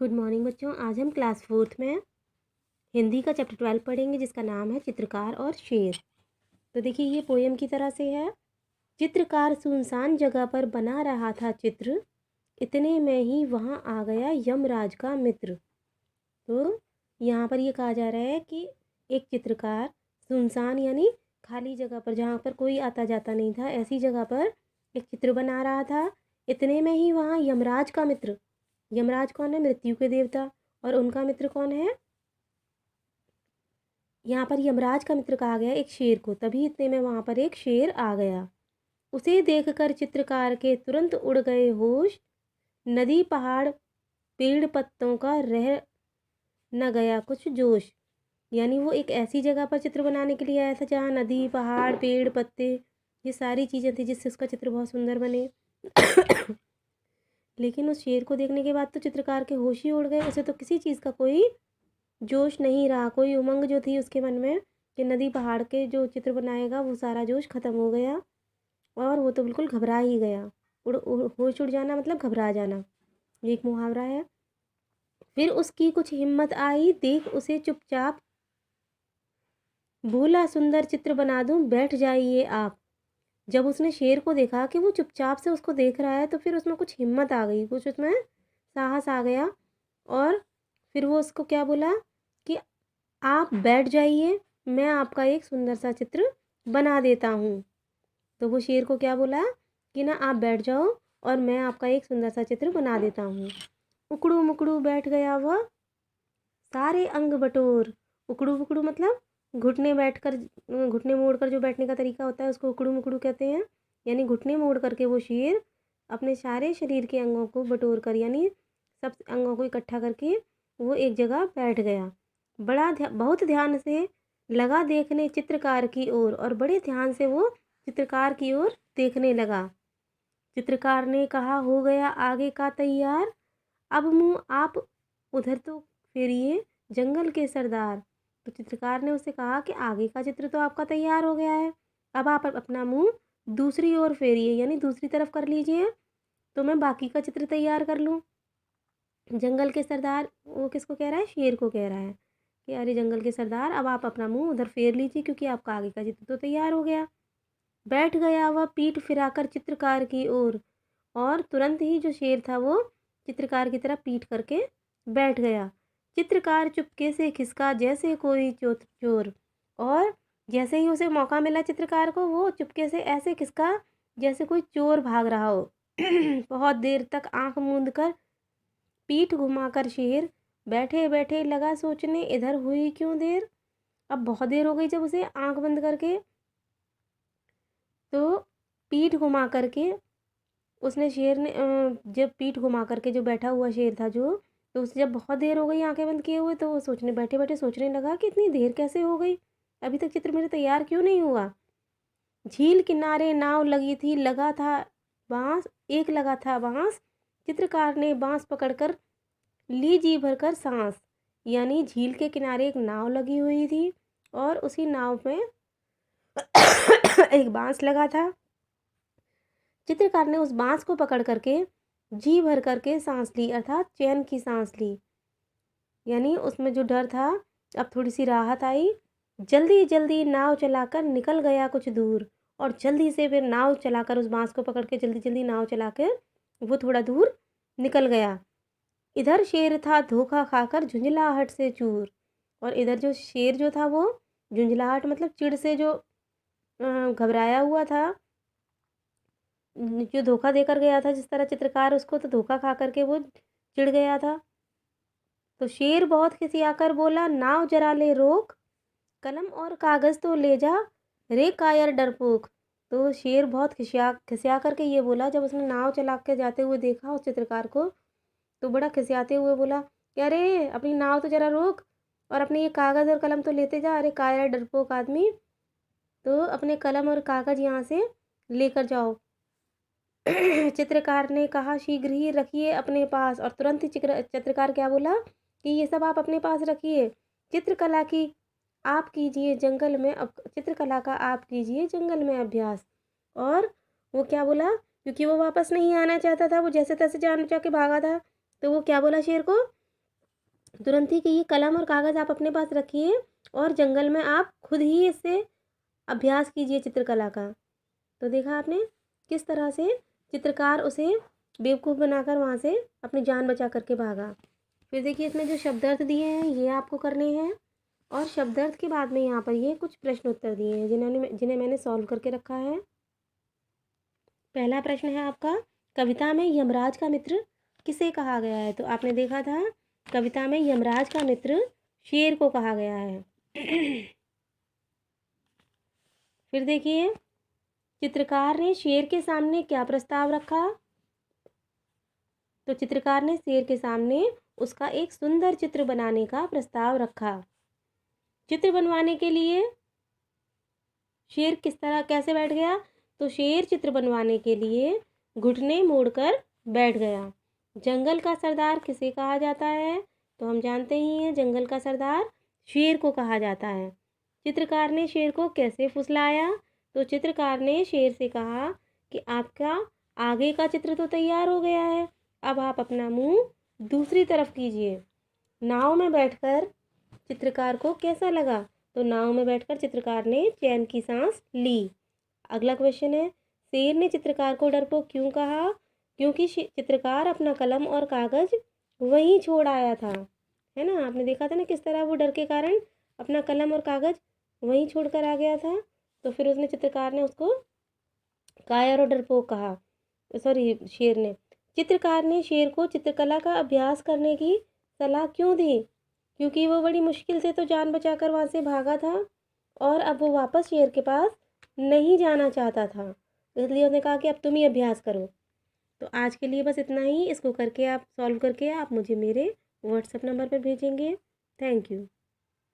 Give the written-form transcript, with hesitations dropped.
Good morning बच्चों। आज हम क्लास 4th में हिंदी का चैप्टर 12 पढ़ेंगे जिसका नाम है चित्रकार और शेर। तो देखिए ये पोएम की तरह से है। चित्रकार सुनसान जगह पर बना रहा था चित्र, इतने में ही वहाँ आ गया यमराज का मित्र। तो यहाँ पर ये कहा जा रहा है कि एक चित्रकार सुनसान यानी खाली जगह पर, जहाँ पर कोई आता जाता नहीं था, ऐसी जगह पर एक चित्र बना रहा था। इतने में ही वहाँ यमराज का मित्र, यमराज कौन है? मृत्यु के देवता। और उनका मित्र कौन है? यहाँ पर यमराज का मित्र कहा गया एक शेर को। तभी इतने में वहाँ पर एक शेर आ गया। उसे देखकर चित्रकार के तुरंत उड़ गए होश, नदी पहाड़ पेड़ पत्तों का रह न गया कुछ जोश। यानी वो एक ऐसी जगह पर चित्र बनाने के लिए आया था जहाँ नदी पहाड़ पेड़ पत्ते ये सारी चीज़ें थी जिससे उसका चित्र बहुत सुंदर बने। लेकिन उस शेर को देखने के बाद तो चित्रकार के होश ही उड़ गए। उसे तो किसी चीज़ का कोई जोश नहीं रहा, कोई उमंग जो थी उसके मन में कि नदी पहाड़ के जो चित्र बनाएगा, वो सारा जोश ख़त्म हो गया और वो तो बिल्कुल घबरा ही गया। होश उड़ जाना मतलब घबरा जाना, ये एक मुहावरा है। फिर उसकी कुछ हिम्मत आई, देख उसे चुपचाप बोला सुंदर चित्र बना दूं, बैठ जाइए आप। जब उसने शेर को देखा कि वो चुपचाप से उसको देख रहा है तो फिर उसमें कुछ हिम्मत आ गई, कुछ उसमें साहस आ गया। और फिर वो उसको क्या बोला कि आप बैठ जाइए, मैं आपका एक सुंदर सा चित्र बना देता हूँ। तो वो शेर को क्या बोला कि ना आप बैठ जाओ और मैं आपका एक सुंदर सा चित्र बना देता हूँ। उकड़ू मुकड़ू बैठ गया वह, सारे अंग बटोर। उकड़ू मुकड़ू मतलब घुटने बैठकर, घुटने मोड़कर जो बैठने का तरीका होता है उसको उकड़ू मुकड़ू कहते हैं। यानी घुटने मोड़ करके वो शेर अपने सारे शरीर के अंगों को बटोर कर, यानी सब अंगों को इकट्ठा करके वो एक जगह बैठ गया। बहुत ध्यान से लगा देखने चित्रकार की ओर, और बड़े ध्यान से वो चित्रकार की ओर देखने लगा। चित्रकार ने कहा, हो गया आगे का तैयार, अब मुँह आप उधर तो फेरिए जंगल के सरदार। तो चित्रकार ने उससे कहा कि आगे का चित्र तो आपका तैयार हो गया है, अब आप अपना मुंह दूसरी ओर फेरिए, यानी दूसरी तरफ कर लीजिए, तो मैं बाकी का चित्र तैयार कर लूँ। जंगल के सरदार वो किसको कह रहा है? शेर को कह रहा है कि अरे जंगल के सरदार, अब आप अपना मुंह उधर फेर लीजिए क्योंकि आपका आगे का चित्र तो तैयार हो गया। बैठ गया वह पीठ फिराकर चित्रकार की ओर, और तुरंत ही जो शेर था वो चित्रकार की तरफ पीठ करके बैठ गया। चित्रकार चुपके से खिसका जैसे कोई चोर, और जैसे ही उसे मौका मिला चित्रकार को, वो चुपके से ऐसे खिसका जैसे कोई चोर भाग रहा हो। बहुत देर तक आंख मूंद कर पीठ घुमाकर शेर बैठे बैठे लगा सोचने, इधर हुई क्यों देर। अब बहुत देर हो गई जब उसे आंख बंद करके, तो पीठ घुमा करके उसने शेर ने जब पीठ घुमा करके जो बैठा हुआ शेर था जो, तो उसे जब बहुत देर हो गई आंखें बंद किए हुए, तो वो सोचने बैठे बैठे सोचने लगा कि इतनी देर कैसे हो गई, अभी तक चित्र मेरा तैयार क्यों नहीं हुआ। झील किनारे नाव लगी थी, लगा था बांस, एक लगा था बांस। चित्रकार ने बांस पकड़कर ली जी भरकर सांस। यानी झील के किनारे एक नाव लगी हुई थी और उसी नाव में एक बांस लगा था। चित्रकार ने उस बांस को पकड़ करके जी भर करके सांस ली, अर्थात चैन की सांस ली। यानी उसमें जो डर था अब थोड़ी सी राहत आई। जल्दी जल्दी नाव चलाकर निकल गया कुछ दूर, और जल्दी से फिर नाव चलाकर उस बांस को पकड़ के जल्दी जल्दी नाव चलाकर वो थोड़ा दूर निकल गया। इधर शेर था धोखा खाकर झुंझलाहट से चूर, और इधर जो शेर जो था वो झुंझलाहट मतलब चिढ़ से जो घबराया हुआ था, जो धोखा देकर गया था जिस तरह चित्रकार उसको, तो धोखा खा करके वो चिढ़ गया था। तो शेर बहुत खिसियाकर बोला, नाव जरा ले रोक, कलम और कागज़ तो ले जा रे कायर डरपोक। तो शेर बहुत खिसिया करके ये बोला, जब उसने नाव चला के जाते हुए देखा उस चित्रकार को, तो बड़ा खिसियाते हुए बोला कि अरे अपनी नाव तो जरा रोक और अपने ये कागज़ और कलम तो लेते जा, अरे कायर डरपोक आदमी, तो अपने कलम और कागज़ यहाँ से लेकर जाओ। चित्रकार ने कहा, शीघ्र ही रखिए अपने पास। और तुरंत ही चित्रकार क्या बोला कि ये सब आप अपने पास रखिए, चित्रकला की आप कीजिए जंगल में, अब चित्रकला का आप कीजिए जंगल में अभ्यास। और वो क्या बोला, क्योंकि वो वापस नहीं आना चाहता था, वो जैसे तैसे जान जाके भागा था, तो वो क्या बोला शेर को तुरंत ही कि ये कलम और कागज़ आप अपने पास रखिए और जंगल में आप खुद ही इससे अभ्यास कीजिए चित्रकला का। तो देखा आपने किस तरह से चित्रकार उसे बेवकूफ़ बनाकर वहाँ से अपनी जान बचा करके भागा। फिर देखिए इसमें जो शब्दार्थ दिए हैं ये आपको करने हैं, और शब्दार्थ के बाद में यहाँ पर ये कुछ प्रश्न उत्तर दिए हैं जिन्हें मैंने सॉल्व करके रखा है। पहला प्रश्न है आपका, कविता में यमराज का मित्र किसे कहा गया है? तो आपने देखा था कविता में यमराज का मित्र शेर को कहा गया है। फिर देखिए चित्रकार ने शेर के सामने क्या प्रस्ताव रखा? तो चित्रकार ने शेर के सामने उसका एक सुंदर चित्र बनाने का प्रस्ताव रखा। चित्र बनवाने के लिए शेर किस तरह कैसे बैठ गया? तो शेर चित्र बनवाने के लिए घुटने मोड़कर बैठ गया। जंगल का सरदार किसे कहा जाता है? तो हम जानते ही हैं जंगल का सरदार शेर को कहा जाता है। चित्रकार ने शेर को कैसे फुसलाया? तो चित्रकार ने शेर से कहा कि आपका आगे का चित्र तो तैयार हो गया है, अब आप अपना मुंह दूसरी तरफ कीजिए। नाव में बैठकर चित्रकार को कैसा लगा? तो नाव में बैठकर चित्रकार ने चैन की सांस ली। अगला क्वेश्चन है, शेर ने चित्रकार को डरपोक क्यों कहा? क्योंकि चित्रकार अपना कलम और कागज वहीं छोड़ आया था, है ना। आपने देखा था ना किस तरह वो डर के कारण अपना कलम और कागज वहीं छोड़कर आ गया था। तो फिर उसने चित्रकार ने उसको कायर और डरपोक कहा, सॉरी शेर ने। चित्रकार ने शेर को चित्रकला का अभ्यास करने की सलाह क्यों दी? क्योंकि वो बड़ी मुश्किल से तो जान बचाकर वहाँ से भागा था और अब वो वापस शेर के पास नहीं जाना चाहता था, इसलिए उसने कहा कि अब तुम ही अभ्यास करो। तो आज के लिए बस इतना ही। इसको करके आप सॉल्व करके आप मुझे मेरे व्हाट्सएप नंबर पर भेजेंगे। Thank you.